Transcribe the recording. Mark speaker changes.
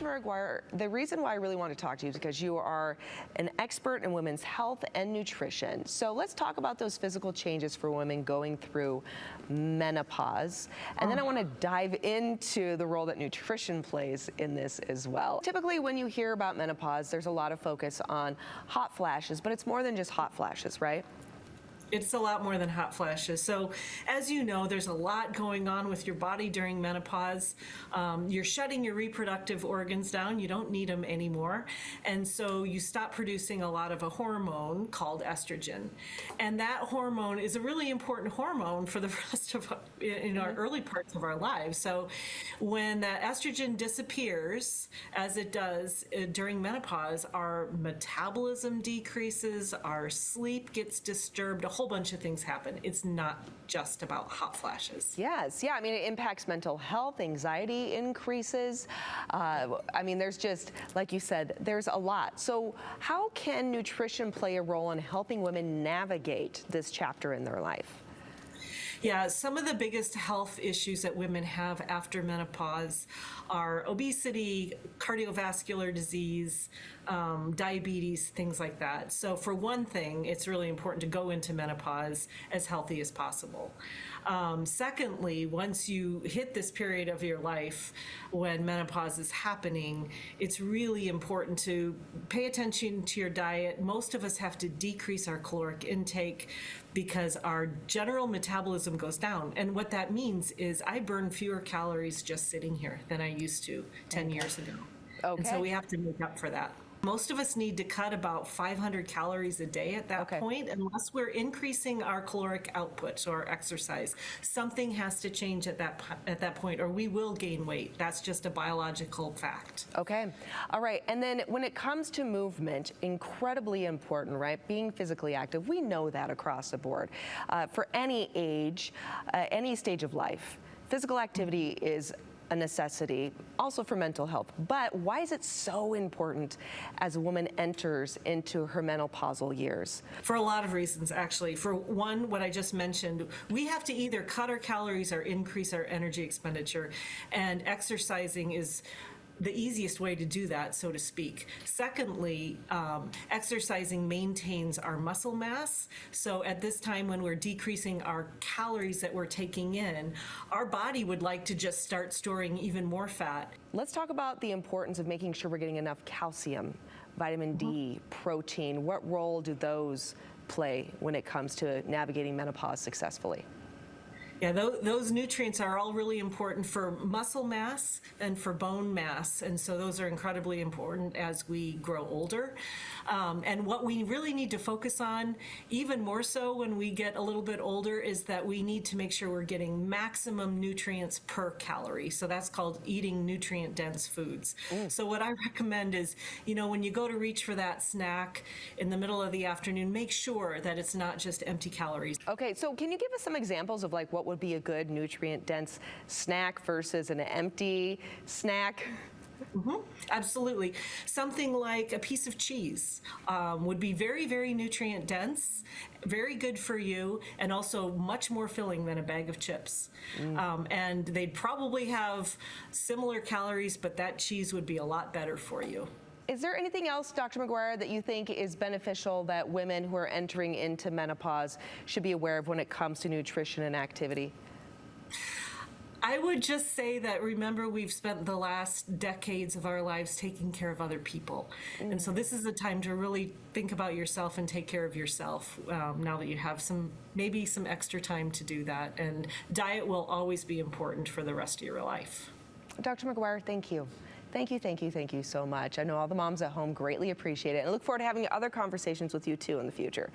Speaker 1: Dr. McGuire, the reason why I really want to talk to you is because you are an expert in women's health and nutrition. So let's talk about those physical changes for women going through menopause. And then I want to dive into the role that nutrition plays in this as well. Typically, when you hear about menopause, there's a lot of focus on hot flashes, but it's more than just hot flashes, right?
Speaker 2: It's a lot more than hot flashes. So as you know, there's a lot going on with your body during menopause. You're shutting your reproductive organs down. You don't need them anymore. And so you stop producing a lot of a hormone called estrogen. And that hormone is a really important hormone for the rest of in our early parts of our lives. So when that estrogen disappears, as it does during menopause, our metabolism decreases, our sleep gets disturbed, a whole bunch of things happen. It's not just about hot flashes.
Speaker 1: Yes, yeah, I mean, it impacts mental health, anxiety increases. I mean, there's just, like you said, there's a lot. So how can nutrition play a role in helping women navigate this chapter in their life?
Speaker 2: Yeah, some of the biggest health issues that women have after menopause are obesity, cardiovascular disease, diabetes, things like that. So for one thing, it's really important to go into menopause as healthy as possible. Secondly, once you hit this period of your life when menopause is happening, it's really important to pay attention to your diet. Most of us have to decrease our caloric intake because our general metabolism goes down. And what that means is I burn fewer calories just sitting here than I used to 10 years ago.
Speaker 1: Okay.
Speaker 2: And so we have to make up for that. Most of us need to cut about 500 calories a day at that point, unless we're increasing our caloric output, so our exercise. Something has to change at that point, or we will gain weight. That's just a biological fact.
Speaker 1: Okay. All right. And then when it comes to movement, incredibly important, right? Being physically active. We know that across the board. For any age, any stage of life, physical activity is a necessity, also for mental health. But why is it so important as a woman enters into her menopausal years?
Speaker 2: For a lot of reasons, actually. For one, what I just mentioned, we have to either cut our calories or increase our energy expenditure, and exercising is the easiest way to do that, so to speak. Secondly, exercising maintains our muscle mass. So at this time when we're decreasing our calories that we're taking in, our body would like to just start storing even more fat.
Speaker 1: Let's talk about the importance of making sure we're getting enough calcium, vitamin D, protein. What role do those play when it comes to navigating menopause successfully?
Speaker 2: Yeah, those nutrients are all really important for muscle mass and for bone mass, and so those are incredibly important as we grow older. And what we really need to focus on, even more so when we get a little bit older, is that we need to make sure we're getting maximum nutrients per calorie. So that's called eating nutrient-dense foods. So what I recommend is, you know, when you go to reach for that snack in the middle of the afternoon, make sure that it's not just empty calories.
Speaker 1: Okay, so can you give us some examples of like what would be a good nutrient-dense snack versus an empty snack?
Speaker 2: Absolutely. Something like a piece of cheese would be very, very nutrient dense, very good for you, and also much more filling than a bag of chips. And they'd probably have similar calories, but that cheese would be a lot better for you.
Speaker 1: Is there anything else, Dr. McGuire, that you think is beneficial that women who are entering into menopause should be aware of when it comes to nutrition and activity?
Speaker 2: I would just say that, remember, we've spent the last decades of our lives taking care of other people. And so this is a time to really think about yourself and take care of yourself now that you have maybe some extra time to do that. And diet will always be important for the rest of your life.
Speaker 1: Dr. McGuire, thank you. Thank you, thank you, thank you so much. I know all the moms at home greatly appreciate it, and I look forward to having other conversations with you too in the future.